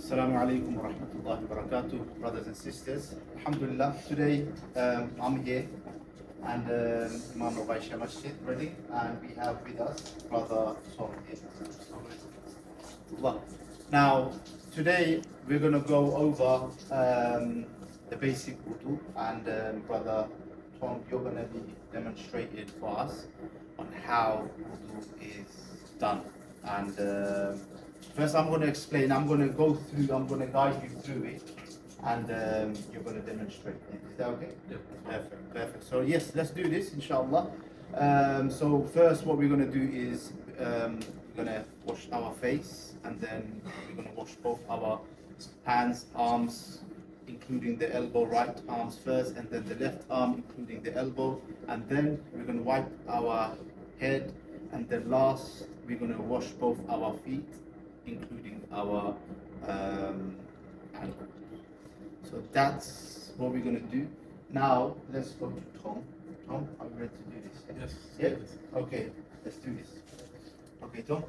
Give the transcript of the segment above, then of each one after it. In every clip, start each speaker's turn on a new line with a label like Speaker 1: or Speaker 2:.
Speaker 1: Assalamu alaikum wa rahmatullahi wa barakatuh, brothers and sisters. Alhamdulillah, today I'm here and Imam of Aisha Masjid ready, and we have with us Brother Tom here. Now, today we're going to go over the basic wudu, and Brother Tom, you're going to be demonstrated for us on how wudu is done. And first I'm going to explain, I'm going to guide you through it, and you're going to demonstrate it. Is that okay?
Speaker 2: Yep.
Speaker 1: Perfect. So yes, let's do this, inshallah. So first what we're going to do is we're going to wash our face, and then we're going to wash both our hands, arms, including the elbow, right arms first, and then the left arm, including the elbow, and then we're going to wipe our head, and then last we're going to wash both our feet, including our ankle. So that's what we're going to do. Now let's go to Tom. Tom, are you ready to do this?
Speaker 2: Yes.
Speaker 1: Yeah? Okay, let's do this. Okay, Tom.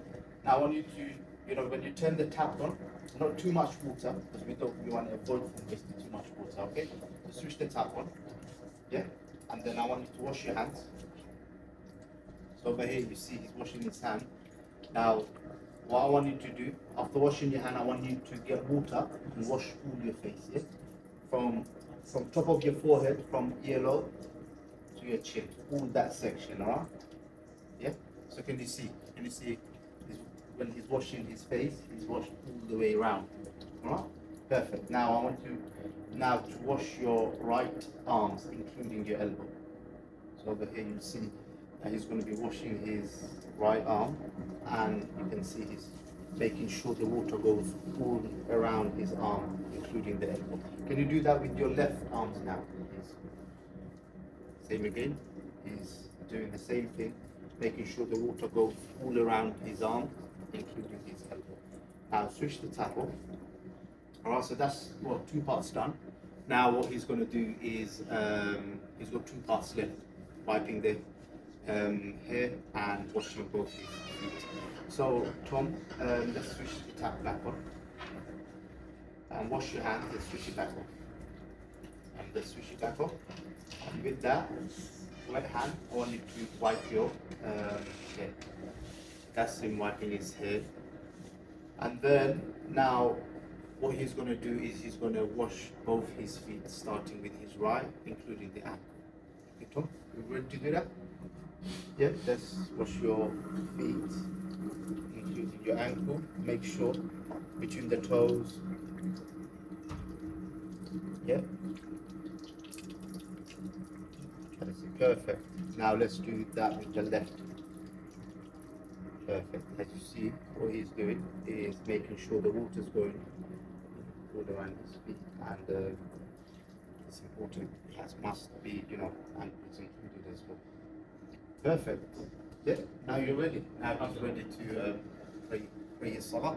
Speaker 1: Now I want you to, when you turn the tap on, not too much water, because we want to avoid from wasting too much water, okay? So switch the tap on, yeah? And then I want you to wash your hands. So over here you see he's washing his hand. Now, what I want you to do, after washing your hand, I want you to get water and wash all your face, yeah? From top of your forehead, from earlobe to your chin, all that section, alright? Yeah? So can you see when he's washing his face, he's washed all the way around, alright? Perfect. Now I want you to wash your right arms, including your elbow. So over here you see that he's going to be washing his right arm, and you can see he's making sure the water goes all around his arm, including the elbow. Can you do that with your left arms now, please? Same again. He's doing the same thing, making sure the water goes all around his arm, including his elbow. Now switch the tap off. Alright, so that's two parts done. Now what he's going to do is he's got two parts left, wiping the hair and washing both his feet. So Tom, let's switch the tap back on and wash your hands. Let's switch it back on, and let's switch it back on. And with that wet hand, I want you to wipe your hair. That's him wiping his hair. And then now what he's going to do is he's going to wash both his feet, starting with his right, including the ankle. Okay, Tom, you ready to do that? Yeah, let's wash your feet, including your ankle. Make sure between the toes. Yeah. That's perfect. Now let's do that with the left. Perfect. As you see, what he's doing is making sure the water's going all around his feet, and it's important. It must be, ankles included as well. Perfect. Yeah, now you're ready. Now he's ready to pray his salah.